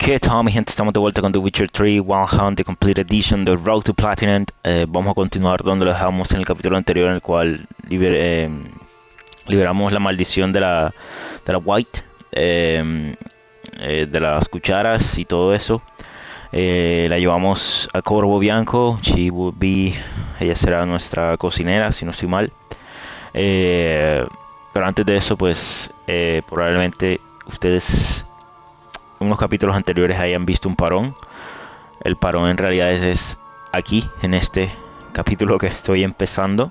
¿Qué tal, mi gente? Estamos de vuelta con The Witcher 3 Wild Hunt, The Complete Edition, The Road to Platinum. Vamos a continuar donde lo dejamos en el capítulo anterior, en el cual liberamos la maldición de la White, de las cucharas y todo eso. La llevamos a Corvo Bianco. Ella será nuestra cocinera, si no estoy mal. Pero antes de eso, pues probablemente ustedes en unos capítulos anteriores hayan visto un parón. El parón en realidad es aquí, en este capítulo que estoy empezando.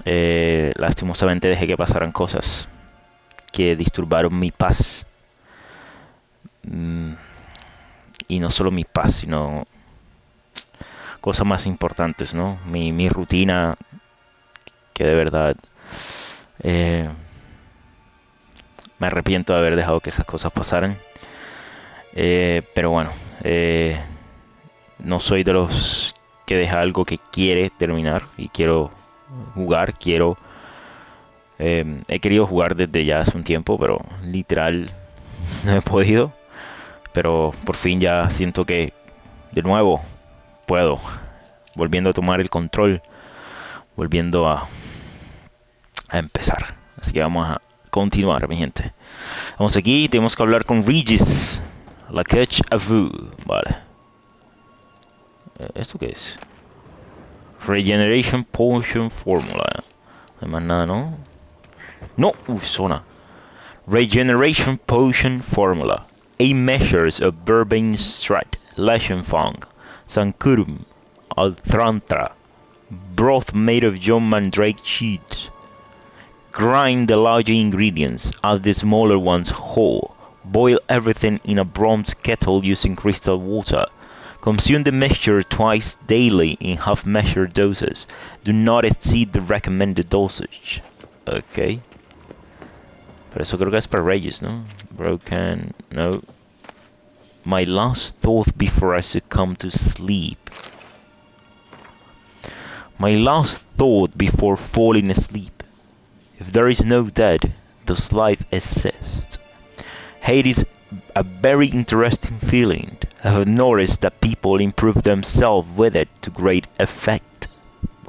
Lastimosamente dejé que pasaran cosas que disturbaron mi paz. Y no solo mi paz, sino cosas más importantes, ¿no? Mi rutina, que de verdad me arrepiento de haber dejado que esas cosas pasaran. Pero bueno, no soy de los que deja algo que quiere terminar y quiero jugar, he querido jugar desde ya hace un tiempo, pero literal no he podido. Pero por fin ya siento que de nuevo puedo, volviendo a tomar el control, volviendo a empezar. Así que vamos a continuar, mi gente. Vamos aquí, tenemos que hablar con Regis. La catch a vous. Vale. ¿Esto qué es? Regeneration Potion Formula. No hay más nada, ¿no? No, zona. Regeneration Potion Formula. 8 measures of Verbane Strat, Leichenfang, Sancurum, Altrantra. Broth made of John Mandrake seeds. Grind the larger ingredients, add the smaller ones whole. Boil everything in a bronze kettle using crystal water. Consume the mixture twice daily in half-measure doses. Do not exceed the recommended dosage. Ok. Pero eso creo que es para Regis, ¿no? Broken... No. My last thought before I succumb to sleep. My last thought before falling asleep. If there is no dead, does life exist? Hate is a very interesting feeling. I have noticed that people improve themselves with it to great effect.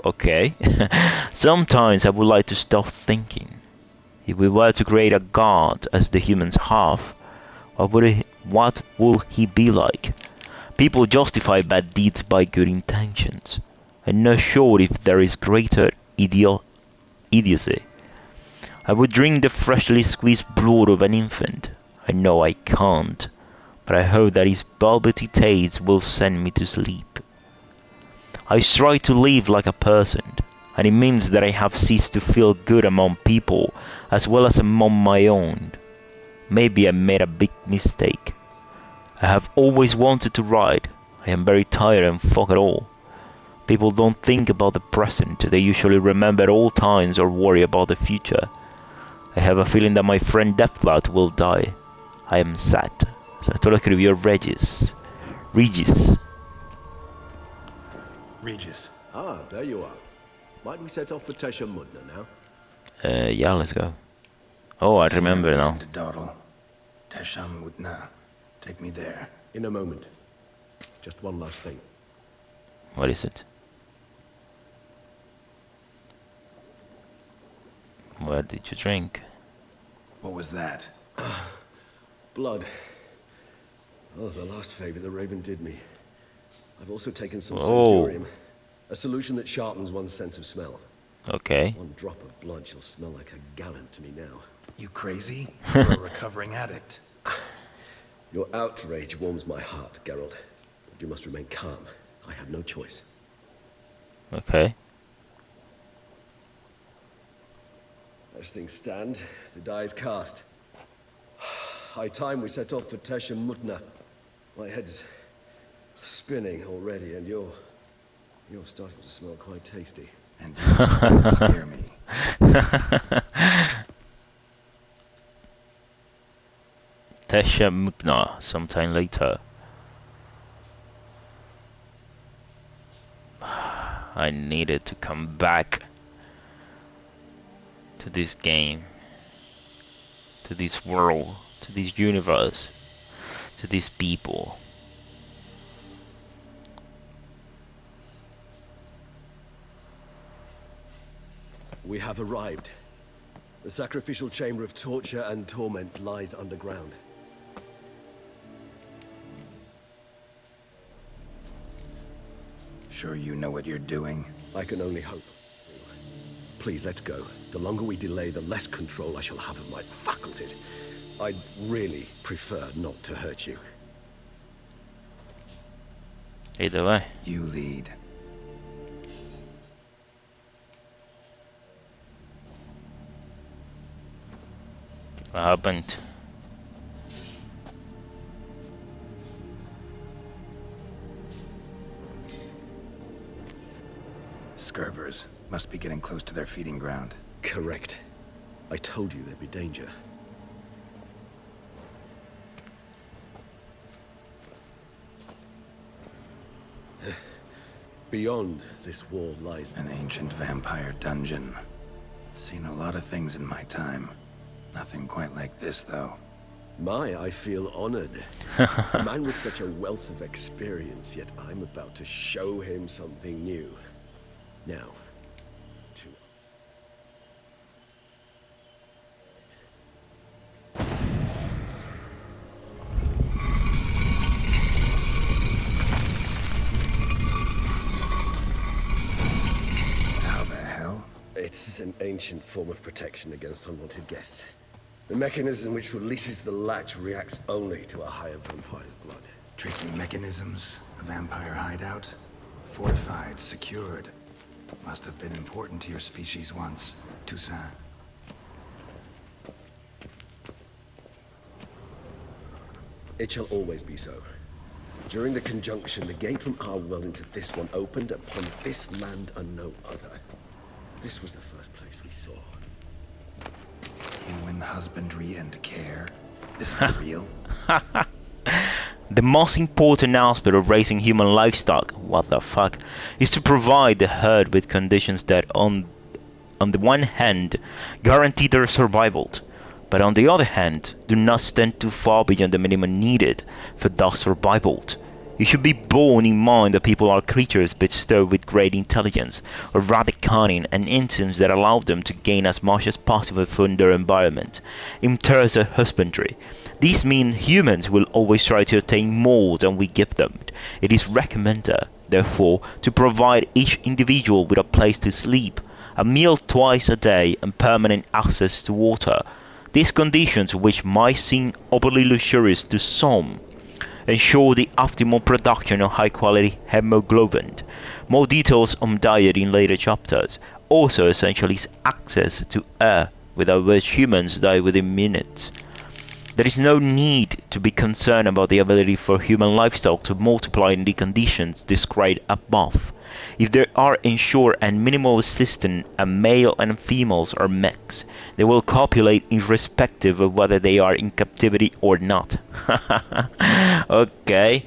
Okay. Sometimes I would like to stop thinking. If we were to create a god as the humans have, what would he be like? People justify bad deeds by good intentions. I'm not sure if there is greater idiocy. I would drink the freshly squeezed blood of an infant. I know I can't, but I hope that his velvety taste will send me to sleep. I strive to live like a person, and it means that I have ceased to feel good among people as well as among my own. Maybe I made a big mistake. I have always wanted to write. I am very tired and fuck it all. People don't think about the present, they usually remember old times or worry about the future. I have a feeling that my friend Deathblood will die. I am sad. O sea, esto lo escribió Regis. Regis. Regis. Ah, there you are. Might we set off for Tesha Mudna now? Yeah, let's go. Oh, I remember now. Tesham Mudna. Take me there. In a moment. Just one last thing. What is it? What did you drink? What was that? Blood. Oh, the last favor the Raven did me. I've also taken some Oh. Centurium. A solution that sharpens one's sense of smell. Okay. One drop of blood shall smell like a gallon to me now. You crazy? You're a recovering addict. Your outrage warms my heart, Geralt. But you must remain calm. I have no choice. Okay. As things stand, the die is cast. High time we set off for Tesha Mudna. My head's spinning already, and you're starting to smell quite tasty. And you're starting to scare me. Tesha Mugna, sometime later. I needed to come back to this game, to this world, to this universe, to these people. We have arrived. The sacrificial chamber of torture and torment lies underground. Sure you know what you're doing? I can only hope. Please, let's go. The longer we delay, the less control I shall have of my faculties. I'd really prefer not to hurt you. Either way. You lead. What happened? Scurvers must be getting close to their feeding ground. Correct. I told you there'd be danger. Beyond this wall lies An ancient vampire dungeon. Seen a lot of things in my time. Nothing quite like this, though. I feel honored. A man with such a wealth of experience, yet I'm about to show him something new. Now, to... How the hell? It's an ancient form of protection against unwanted guests. The mechanism which releases the latch reacts only to a higher vampire's blood. Tricky mechanisms, a vampire hideout. Fortified, secured. Must have been important to your species once, Toussaint. It shall always be so. During the conjunction, the gate from our world into this one opened upon this land and no other. This was the first place we saw. Human husbandry and care? This for real? The most important aspect of raising human livestock, what the fuck, is to provide the herd with conditions that on the one hand guarantee their survival, but on the other hand do not stand too far beyond the minimum needed for that survival. It should be borne in mind that people are creatures bestowed with great intelligence, or rather cunning and instincts that allow them to gain as much as possible from their environment, in terms of husbandry. This means humans will always try to attain more than we give them. It is recommended, therefore, to provide each individual with a place to sleep, a meal twice a day, and permanent access to water. These conditions, which might seem overly luxurious to some, ensure the optimal production of high-quality hemoglobin. More details on diet in later chapters. Also essentially is access to air, without which humans die within minutes. There is no need to be concerned about the ability for human livestock to multiply in the conditions described above. If they are ensured and minimal assistance, and male and females are mixed, they will copulate irrespective of whether they are in captivity or not. Okay.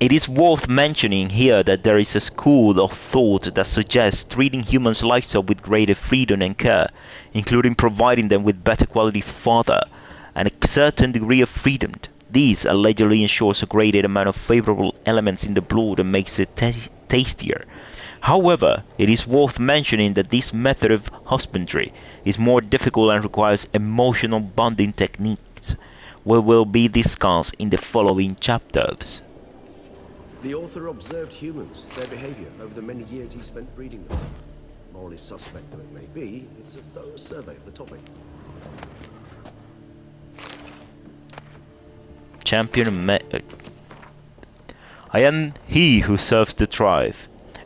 It is worth mentioning here that there is a school of thought that suggests treating humans' livestock with greater freedom and care, including providing them with better quality fodder and a certain degree of freedom. This allegedly ensures a greater amount of favorable elements in the blood and makes it tastier. However, it is worth mentioning that this method of husbandry is more difficult and requires emotional bonding techniques, which will be discussed in the following chapters. The author observed humans, their behavior, over the many years he spent breeding them. Morally suspect though it may be, it's a thorough survey of the topic. I am he who serves the tribe.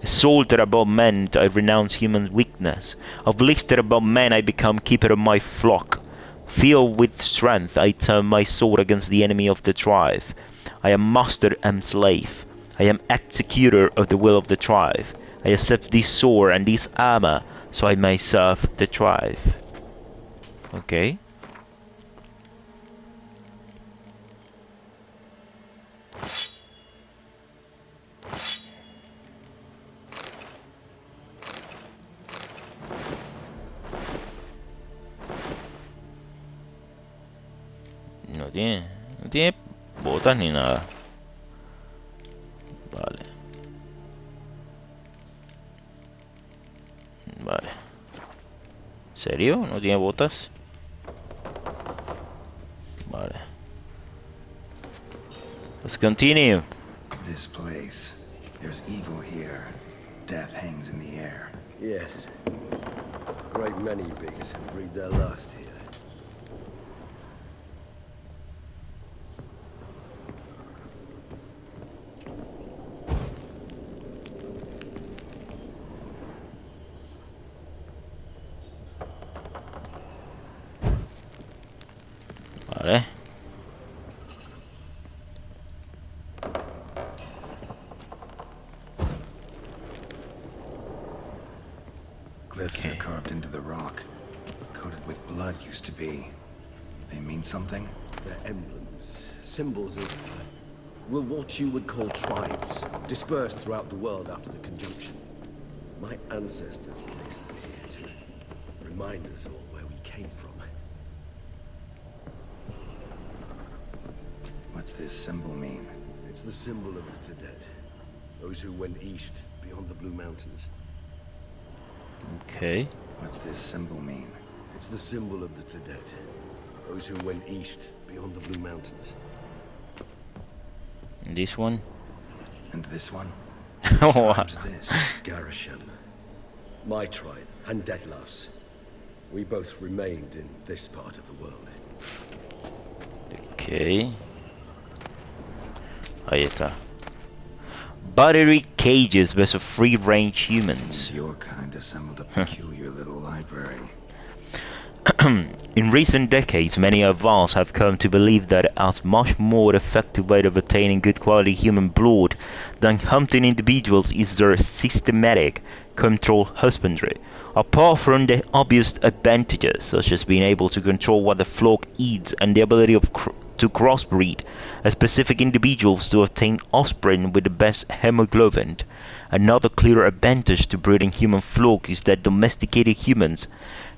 A soldier above men, I renounce human weakness. Of lifted above men, I become keeper of my flock. Filled with strength, I turn my sword against the enemy of the tribe. I am master and slave. I am executor of the will of the tribe. I accept this sword and this armor, so I may serve the tribe. Okay. No tiene botas ni nada. Vale. Vale. ¿En serio? ¿No tiene botas? Vale. Let's continue. This place. There's evil here. Death hangs in the air. Yes. Great many beings have breathed their last here. Vale. Glyphs are carved into the rock. Coated with blood used to be. They mean something? They're emblems, symbols of, well, what you would call tribes, dispersed throughout the world after the conjunction. My ancestors placed them here to remind us all where we came from. What's this symbol mean? It's the symbol of the Dead, those who went east beyond the Blue Mountains. Okay. What's this symbol mean? It's the symbol of the Dead, those who went east beyond the Blue Mountains. And this one? And this one? What? What's this? Garisham, my tribe, and Deadlough's. We both remained in this part of the world. Okay. Ahí está. Battery cages versus free-range humans. Seems your kind assembled a peculiar little library. In recent decades, many of us have come to believe that a much more effective way of obtaining good quality human blood than hunting individuals is their systematic controlled husbandry. Apart from the obvious advantages, such as being able to control what the flock eats and the ability to crossbreed specific individuals to obtain offspring with the best hemoglobin, another clear advantage to breeding human flock is that domesticated humans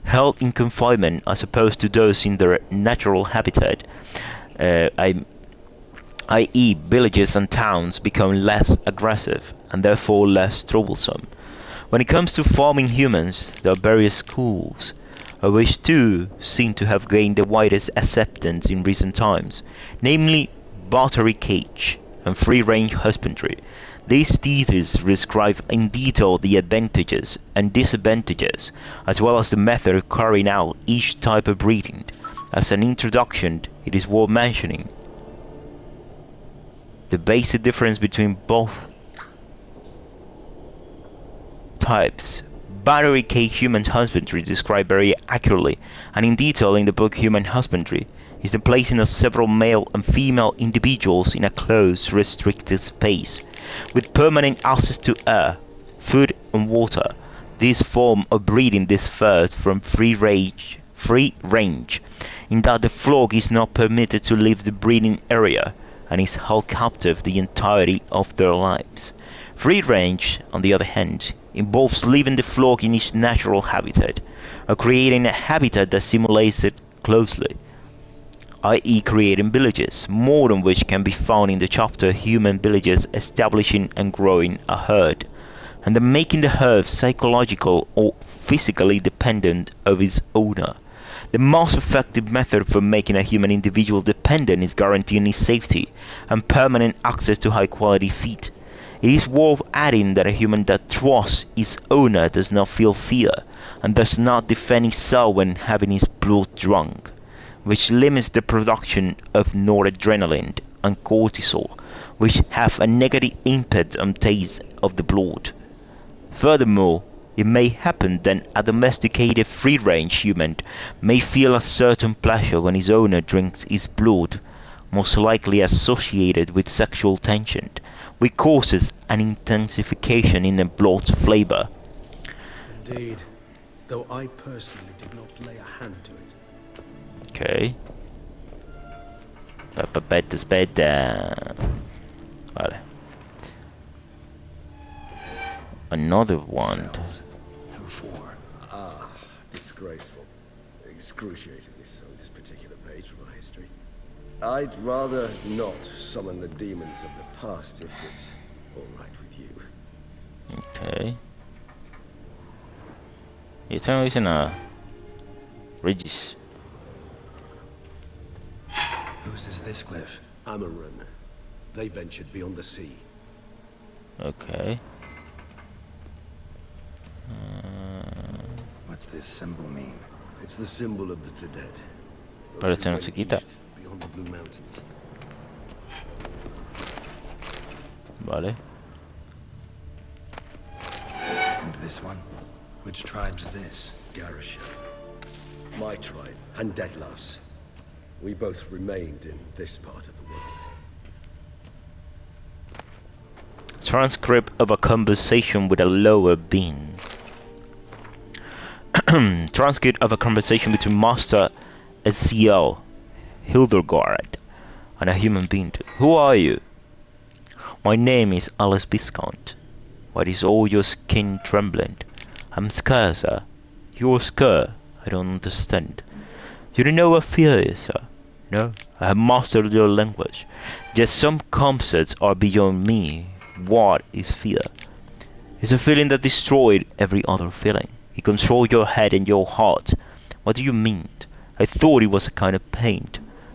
held in confinement as opposed to those in their natural habitat, i.e. villages and towns, become less aggressive and therefore less troublesome. When it comes to farming humans, there are various schools, of which two seem to have gained the widest acceptance in recent times, namely battery cage and free-range husbandry. These theses describe in detail the advantages and disadvantages, as well as the method of carrying out each type of breeding. As an introduction, it is worth mentioning the basic difference between both types. Battery cage human husbandry, described very accurately and in detail in the book Human Husbandry, is the placing of several male and female individuals in a closed, restricted space, with permanent access to air, food and water. This form of breeding differs from free range, in that the flock is not permitted to leave the breeding area and is held captive the entirety of their lives. Free range, on the other hand, involves leaving the flock in its natural habitat, or creating a habitat that simulates it closely, i.e. creating villages, more than which can be found in the chapter Human Villages Establishing and Growing a Herd, and then making the herd psychological or physically dependent of its owner. The most effective method for making a human individual dependent is guaranteeing his safety and permanent access to high quality feed. It is worth adding that a human that trusts its owner does not feel fear and does not defend itself when having his blood drunk, which limits the production of noradrenaline and cortisol, which have a negative impact on taste of the blood. Furthermore, it may happen that a domesticated free-range human may feel a certain pleasure when his owner drinks his blood, most likely associated with sexual tension, which causes an intensification in the blood's flavor. Indeed, though I personally did not lay a hand to it. Okay. Betas beta. Vale. Another one. Cells. Who for? Disgraceful. Excruciatingly so, this particular page from our history. I'd rather not summon the demons of the past if it's all right with you. Okay. Ito isa na. Regis. Whose is this cliff? Amaran. They ventured beyond the sea. Okay. What's this symbol mean? It's the symbol of the dead. Pero Those who no went se quita. east, beyond the Blue Mountains. Vale. And this one? Which tribe's this? Garasha. My tribe, and Detlef's. We both remained in this part of the world. Transcript of a conversation with a lower being. Transcript of a conversation between Master Eziel Hildegard and a human being. Who are you? My name is Alice Viscount. Why is all your skin trembling? I'm scared, sir. You're scared? I don't understand. You don't know what fear is, sir? No, I have mastered your language. Yet some concepts are beyond me. What is fear? It's a feeling that destroyed every other feeling. It controls your head and your heart. What do you mean? I thought it was a kind of pain.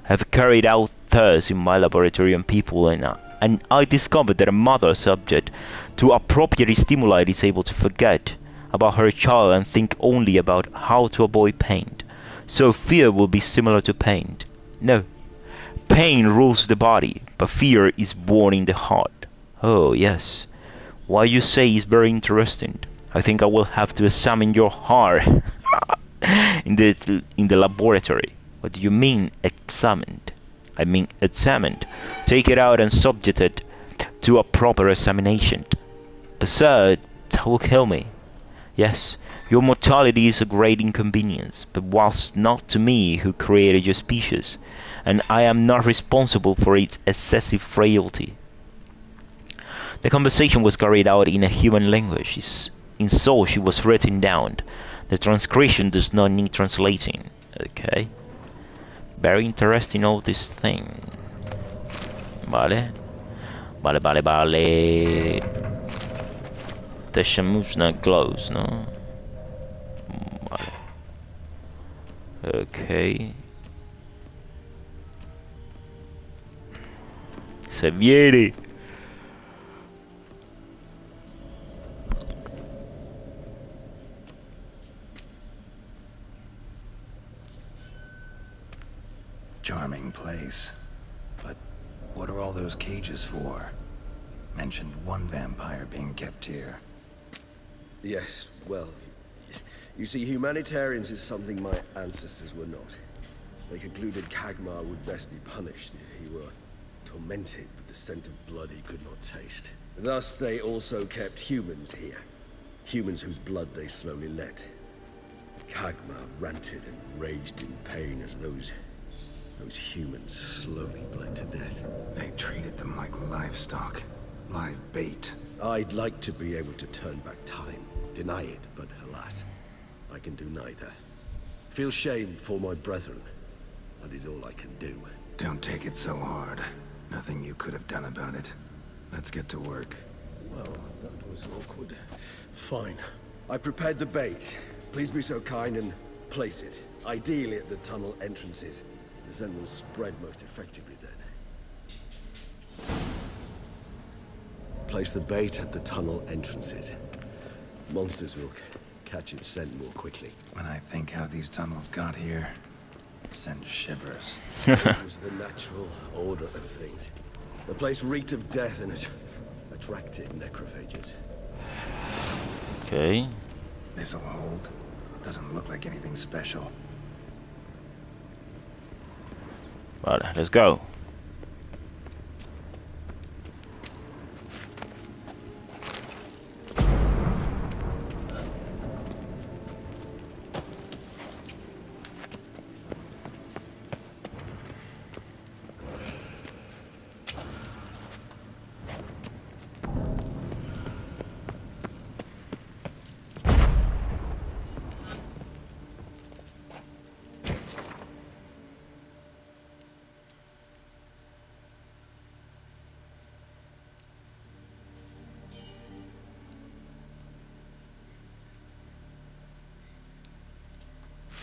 I have carried out tests in my laboratory on people, and I discovered that a mother subject to appropriate stimuli is able to forget about her child and think only about how to avoid pain. So fear will be similar to pain. No, pain rules the body, but fear is born in the heart. Oh yes, what you say is very interesting. I think I will have to examine your heart in the laboratory. What do you mean examined? I mean examined. Take it out and subject it to a proper examination. Besides, that will kill me. Yes, your mortality is a great inconvenience, but whilst not to me who created your species, and I am not responsible for its excessive frailty. The conversation was carried out in a human language, in so she was written down. The transcription does not need translating. Okay. Very interesting all this thing. Vale. Vale. The shamus not glows, no? Vale. Okay. Se viene. Charming place. But what are all those cages for? Mentioned one vampire being kept here. Yes, well, you see, humanitarians is something my ancestors were not. They concluded Kagmar would best be punished if he were tormented with the scent of blood he could not taste. Thus, they also kept humans here. Humans whose blood they slowly let. Kagmar ranted and raged in pain as those humans slowly bled to death. They treated them like livestock. Live bait. I'd like to be able to turn back time. Deny it, but alas, I can do neither. Feel shame for my brethren. That is all I can do. Don't take it so hard. Nothing you could have done about it. Let's get to work. Well, that was awkward. Fine. I prepared the bait. Please be so kind and place it. Ideally at the tunnel entrances. The scent will spread most effectively then. Place the bait at the tunnel entrances. Monsters will catch its scent more quickly. When I think how these tunnels got here, send shivers. It was the natural order of things. The place reeked of death and it attracted necrophages. Okay. This'll hold. Doesn't look like anything special. Vale, let's go.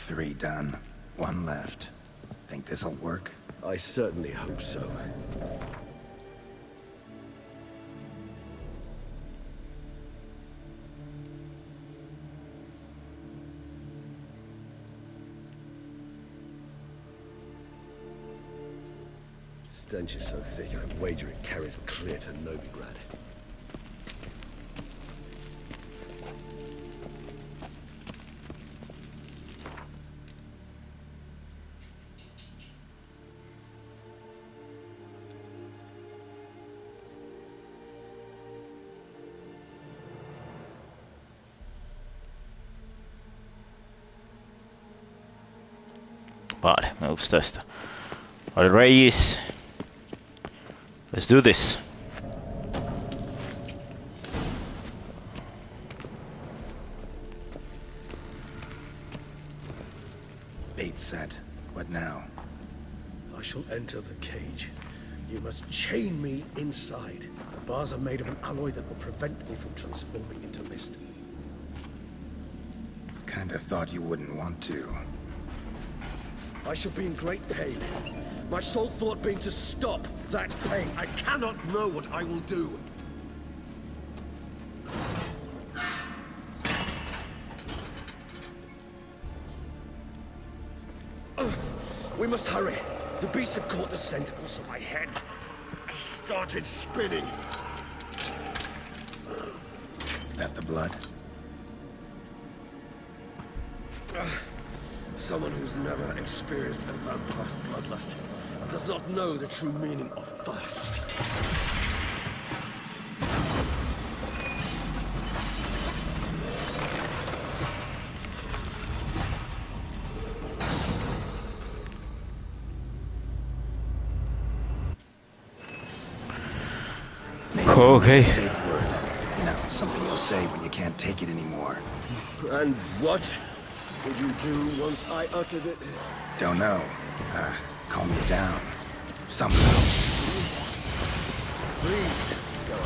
3 done. 1 left. Think this'll work? I certainly hope so. Stench is so thick, I wager it carries clear to Novigrad. Vale, me gusta esto. Vale, Regis. Let's do this. Bait set. What now? I shall enter the cage. You must chain me inside. The bars are made of an alloy that will prevent me from transforming into mist. Kinda thought you wouldn't want to. I shall be in great pain. My sole thought being to stop that pain. I cannot know what I will do. We must hurry. The beasts have caught the scent, also my head has started spinning. That the blood? Someone who's never experienced a vampire's bloodlust does not know the true meaning of thirst. Okay. Safe word. You know, something you'll say when you can't take it anymore. And what would you do once I uttered it? Don't know. Calm me down. Somehow. Please, go.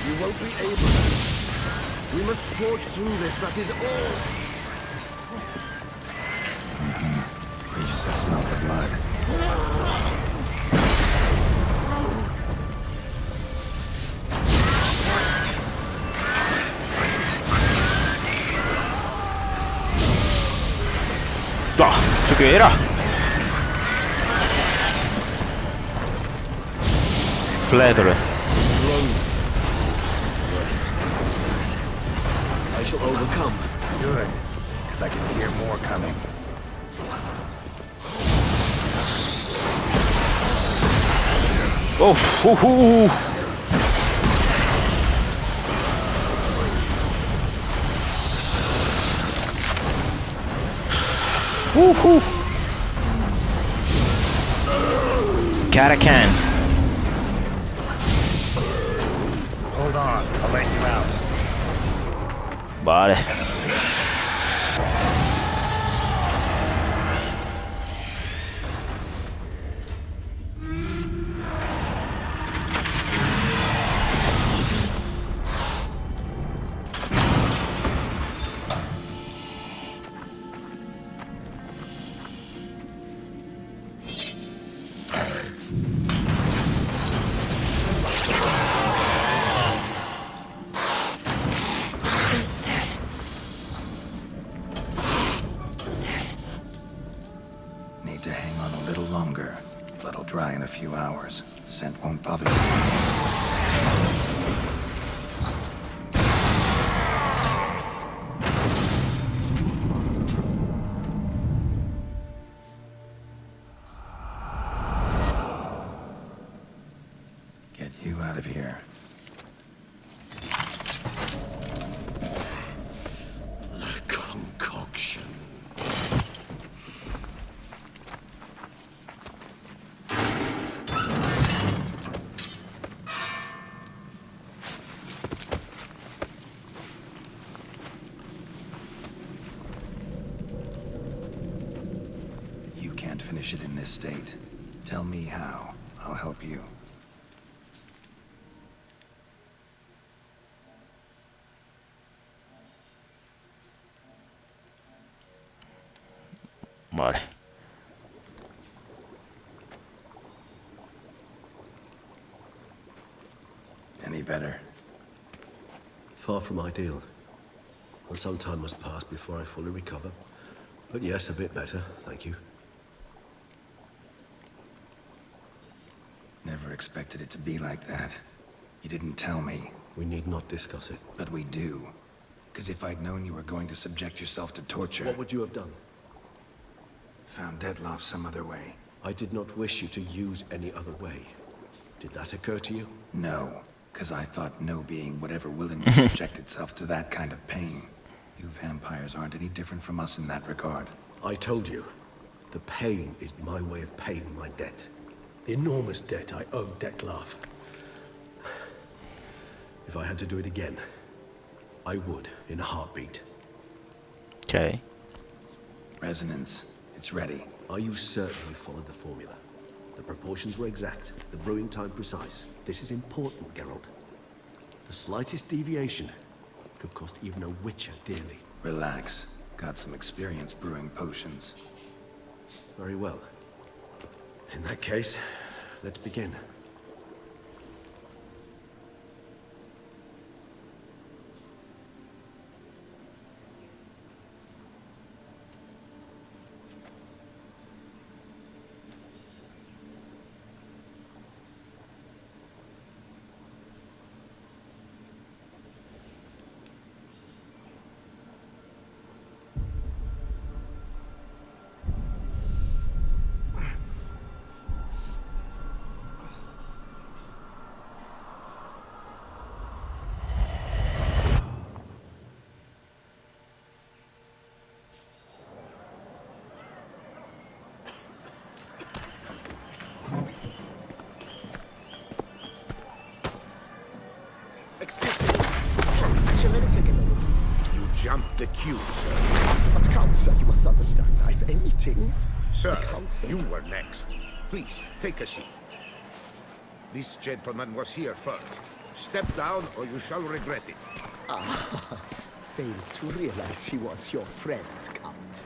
You won't be able to. We must forge through this, that is all. You just smell the blood. ¿Qué era? Flattery. I shall overcome. Good, because I can hear more coming. Oh, hoo, hoo. Woohoo! Caracan. Hold on, I'll let you out. Vale. Need to hang on a little longer. Blood'll dry in a few hours. Scent won't bother you. Get you out of here. The concoction. You can't finish it in this state. Tell me how. I'll help you. Vale. Any better? Far from ideal. And some time must pass before I fully recover. But yes, a bit better, thank you. Never expected it to be like that. You didn't tell me. We need not discuss it. But we do. Because if I'd known you were going to subject yourself to torture... What would you have done? Found Dettlaff some other way. I did not wish you to use any other way. Did that occur to you? No. Because I thought no being would ever willingly subject itself to that kind of pain. You vampires aren't any different from us in that regard. I told you. The pain is my way of paying my debt. The enormous debt I owe Dettlaff. If I had to do it again, I would, in a heartbeat. Okay. Resonance. It's ready. Are you certain you followed the formula? The proportions were exact, the brewing time precise. This is important, Geralt. The slightest deviation could cost even a witcher dearly. Relax. Got some experience brewing potions. Very well. In that case, let's begin. Excuse me. Actually, let me take a minute. You jumped the queue, sir. But Count, sir, you must understand. I've a meeting. Sir, Counsel. you were next. Please, take a seat. This gentleman was here first. Step down or you shall regret it. Fails to realize he was your friend, Count.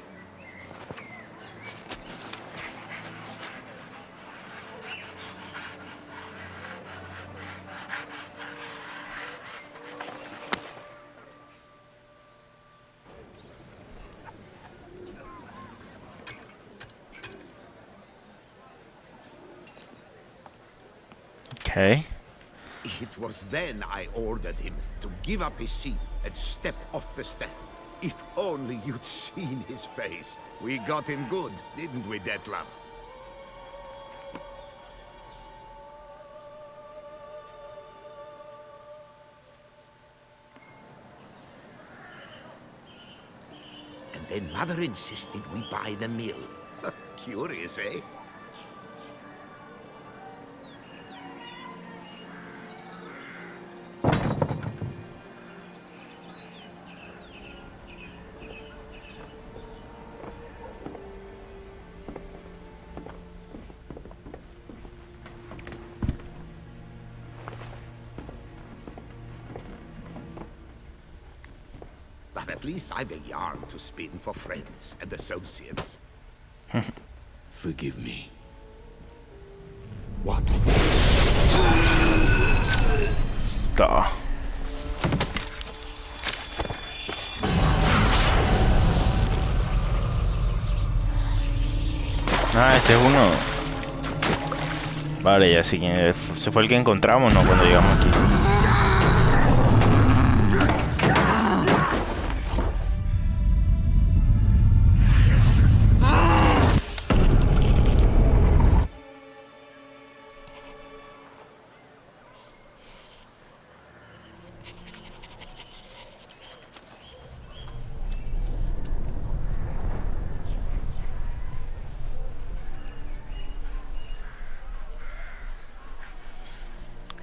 Okay. It was then I ordered him to give up his seat and step off the step. If only you'd seen his face. We got him good, didn't we, Dettlaff? And then Mother insisted we buy the mill. Curious, eh? But at least I've a yarn to spin for friends and associates. Forgive me. What? Da. Ah, ese es uno. Vale, ya sí que ese fue el que encontramos, ¿no? Cuando llegamos aquí.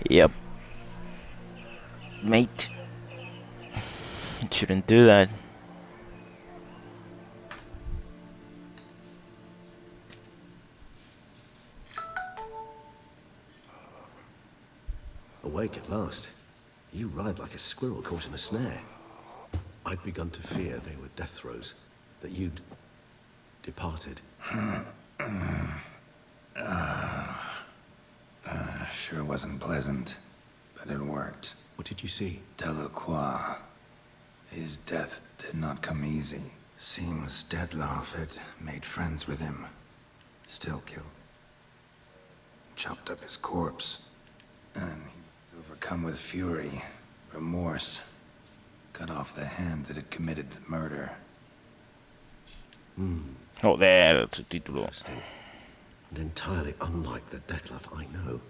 Yep. Mate. Shouldn't do that. Awake at last. You ride like a squirrel caught in a snare. I'd begun to fear they were death throes. That you'd... departed. Sure wasn't pleasant, but it worked. What did you see? Delacroix. His death did not come easy. Seems Dettlaff had made friends with him. Still killed. Chopped up his corpse. And he's overcome with fury, remorse. Cut off the hand that had committed the murder. Joder, su título. Interesting. And entirely unlike the Dettlaff I know.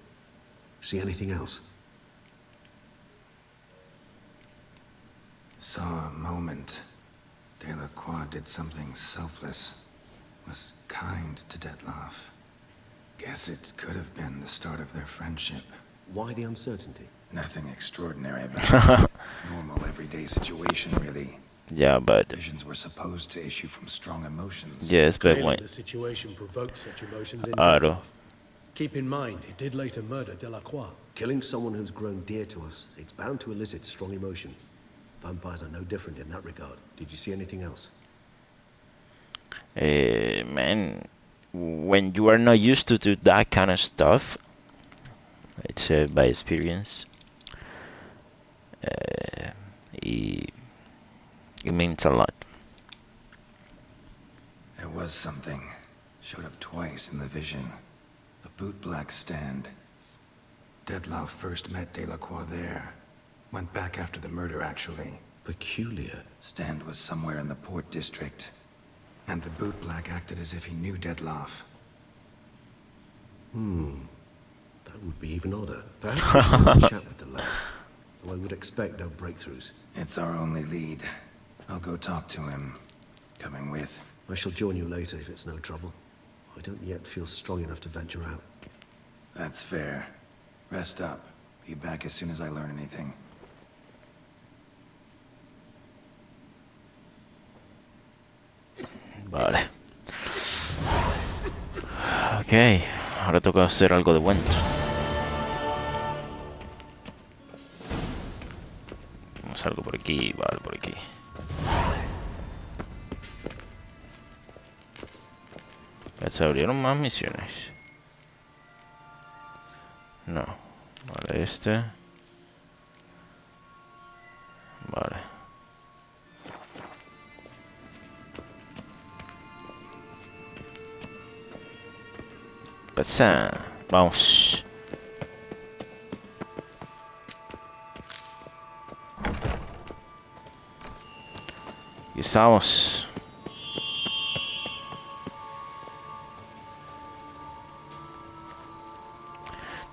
See anything else? Saw a moment. Delacroix did something selfless. Was kind to Dettlaff. Guess it could have been the start of their friendship. Why the uncertainty? Nothing extraordinary about it. Normal everyday situation, really. Yeah, but Visions were supposed to issue from strong emotions. yes, but Clearly when the situation provoked such emotions in Claro. Dettlaff. Keep in mind, he did later murder Delacroix. Killing someone who's grown dear to us, it's bound to elicit strong emotion. Vampires are no different in that regard. Did you see anything else? man, when you are not used to do that kind of stuff, it's by experience. It means a lot. There was something. Showed up twice in the vision. A bootblack stand. Dettlaff first met Delacroix there. Went back after the murder, actually. Peculiar. Stand was somewhere in the port district. And the bootblack acted as if he knew Dettlaff. That would be even odder. Perhaps we should have a chat with the lad. Though I would expect no breakthroughs. It's our only lead. I'll go talk to him. Coming with. I shall join you later if it's no trouble. I don't yet feel strong enough to venture out. That's fair. Rest up. Be back as soon as I learn anything. Vale. Ok, ahora toca hacer algo de bueno. Vamos algo por aquí, vale, por aquí. Se abrieron más misiones. No. Vale, este. Vale. Pasa. Vamos. Y estamos.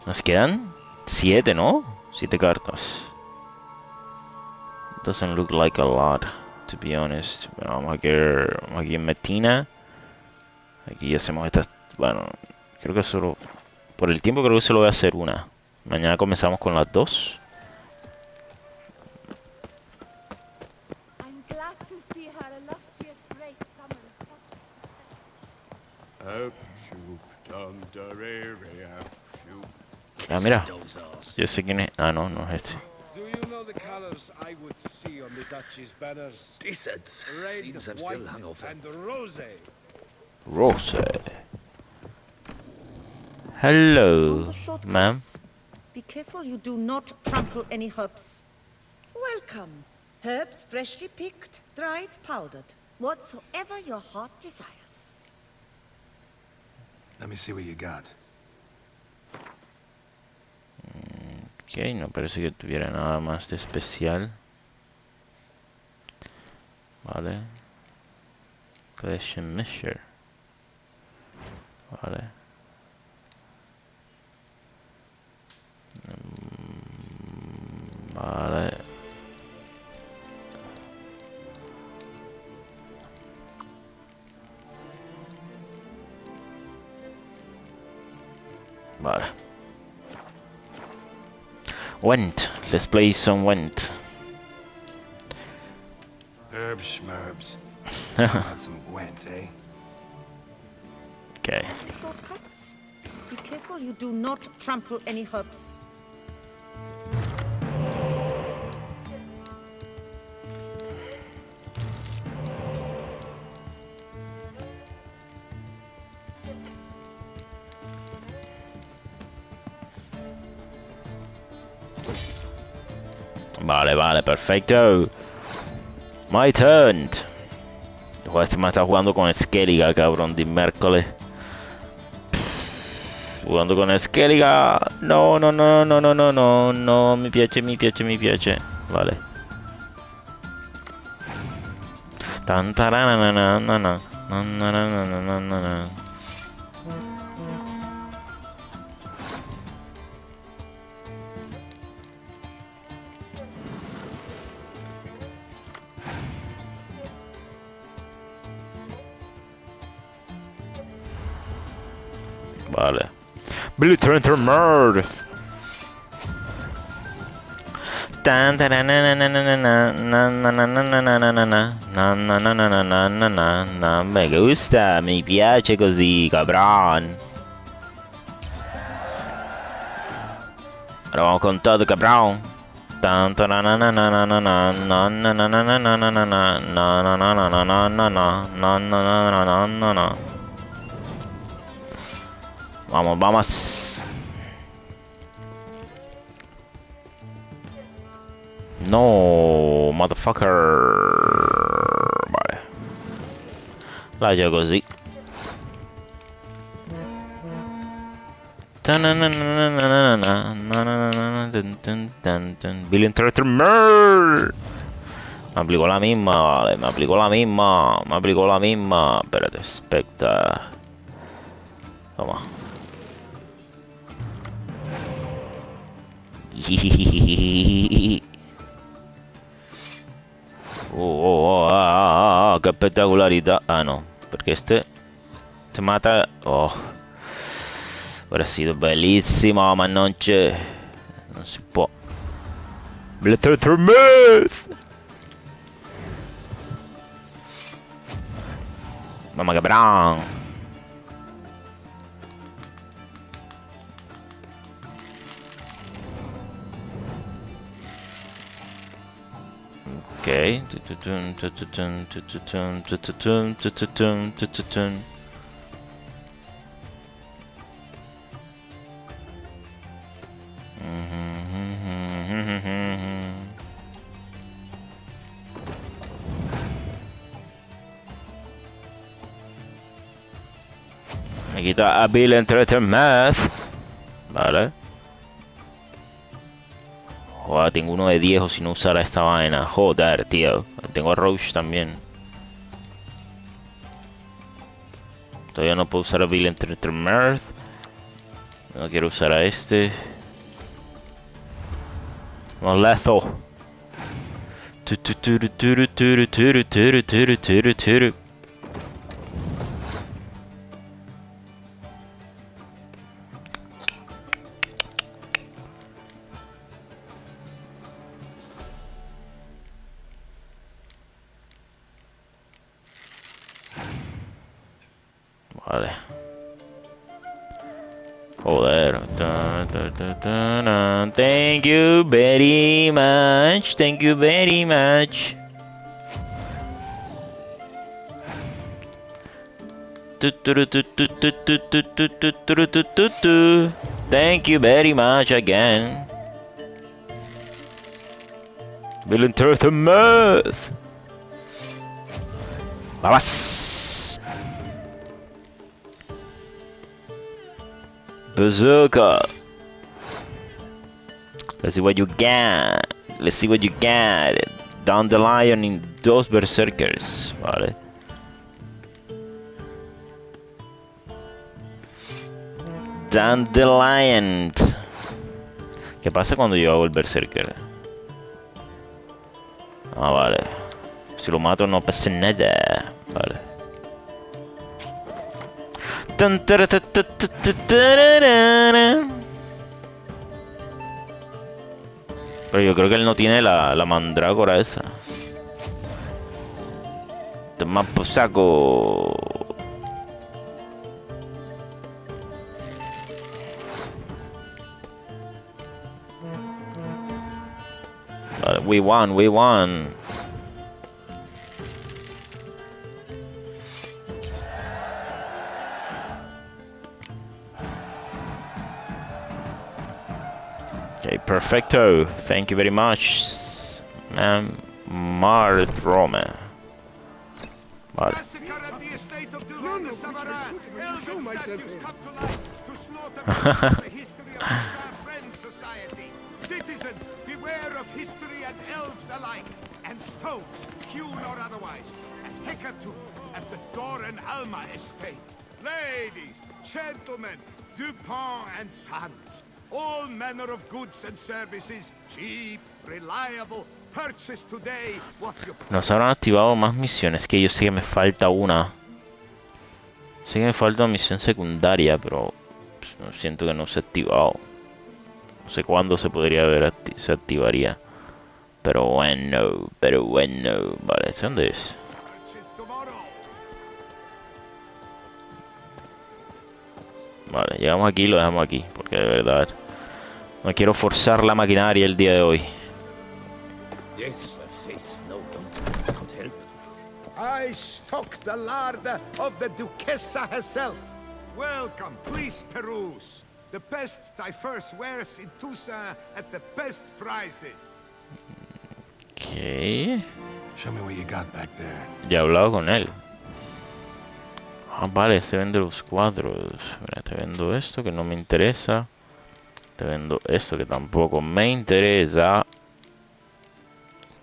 Nos quedan 7, ¿no? 7 cartas. Doesn't look like a lot, to be honest. Bueno, vamos aquí en Metina. Aquí hacemos estas. Bueno, creo que solo. Por el tiempo creo que solo voy a hacer una. Mañana comenzamos con las 2. I'm glad to see her illustrious grace summon such. Ah, mira. Yo sé quién es. Ah, no, no es este. Do you know the colors I would see on the Duchy's banners? Decent. Red, Seems I'm white, still hungover. and rose. Rose. Hello, ma'am. Be careful you do not trample any herbs. Welcome. Herbs freshly picked, dried, powdered. Whatsoever your heart desires. Let me see what you got. Ok, no parece que tuviera nada más de especial. Vale. Collection measure. Vale. Vale. Vale. Went. Let's play some Went. Herbs schmerbs. Got some Gwent, eh? Okay. Shortcuts. Be careful you do not trample any herbs. Vale, vale, perfecto. My turn. Joder, este me está jugando con Skelliga, cabrón, de miércoles. Jugando con Skelliga. No, no, no, no, no, no, no, no. Mi piace, mi piace, mi piace. Vale. Tan taranana. Vale. Blitter Mirth. Me gusta, mi piace così, cabrón. Ahora vamos con todo, cabrón. Vamos, vamos. No, motherfucker. Vale. La gioco così. Billy Entertainment. Me aplicó la misma, vale. Me aplicó la misma. Me aplicó la misma. Espérate, especta. Toma. Qué espectacularidad. Ah, no, porque este mata. Oh, hubiera sido bellísimo, ma non si può. Blitter Myth. Mamma che bravo. Ok. Me quita a Bill Entertainment. Vale. Joder, tengo uno de 10 si no usara esta vaina. Joder, tío. Tengo a Roche también. Todavía no puedo usar a Bill Entertainment. No quiero usar a este. No, Lezo. Vale. Joder. Thank you very much. Thank you very much. Thank you very much again. Bill Entertainment. Vamos. Berserker. Let's see what you got. Let's see what you got. Down the line in those berserkers. Vale. Dandelion. ¿Qué pasa cuando yo hago el berserker? Ah, vale. Si lo mato no pasa nada. Vale. Pero yo creo que él no tiene la mandrágora esa. Toma por saco. Vale, we won, we won. Okay, perfecto. Thank you very much, Mardrome. Vale. Massacre at the estate of Duran the Savarin. Elven statues come to life to slaughter members of the history of the Friend Society. Citizens, beware of history and elves alike, and stones, hewn or otherwise. A hecatomb at the Doran Alma estate. Ladies, gentlemen, Dupont and Sons. All manner of goods and services, cheap, reliable, purchase today what you... Nos habrán activado más misiones, que yo sé que me falta una. Sé que me falta una misión secundaria, pero pues, siento que no se ha activado. No sé cuándo se podría ver, se activaría. Pero bueno. Vale, ¿dónde es? Vale, llegamos aquí y lo dejamos aquí, porque de verdad no quiero forzar la maquinaria el día de hoy. Yes, a face no don't could help. I stock the larder of the Duquesa herself. Welcome, please peruse. The best diverse wares in Toussaint at the best prices. Ok. Show me what you got back there. Ya he hablado con él. Ah, vale, se vende los cuadros. Mira, te vendo esto que no me interesa. Te vendo esto que tampoco me interesa.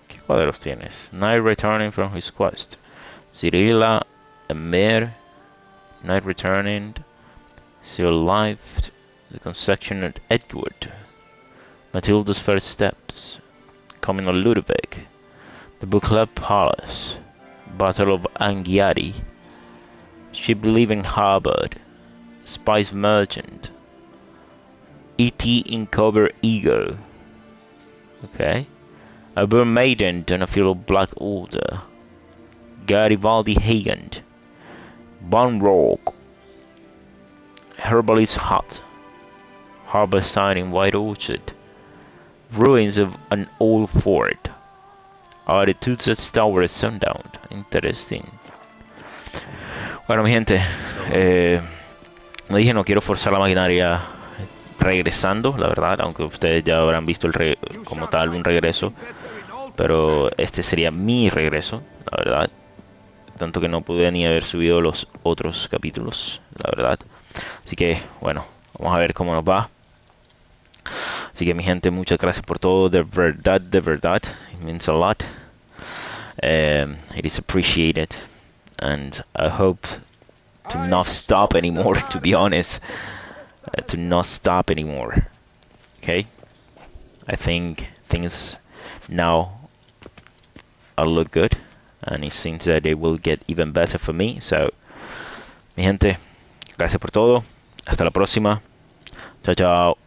¿Qué cuadros tienes? Knight returning from his quest. Cyrilla, Emir, Knight returning. Still alive. The construction at Edward. Matilda's first steps. Coming on Ludovic. The Book Club Palace. Battle of Anghiari. Ship leaving Harvard. Spice Merchant. E.T. in Cover Eagle. Okay. A Burn Maiden on a field of Black Order. Garibaldi Eigean. Bon Rock. Herbalist Hut. Harbor Sign in White Orchard. Ruins of an old fort. Attitudes Tower at sundown. Interesting. Bueno, mi gente, como dije, no quiero forzar la maquinaria regresando, la verdad, aunque ustedes ya habrán visto como tal un regreso, pero este sería mi regreso, la verdad, tanto que no pude ni haber subido los otros capítulos, la verdad. Así que, bueno, vamos a ver cómo nos va. Así que, mi gente, muchas gracias por todo, de verdad, it means a lot. It is appreciated. And I hope to not stop anymore, to be honest. To not stop anymore. Okay? I think things now look good. And it seems that they will get even better for me. So, mi gente, gracias por todo. Hasta la próxima. Chao, chao.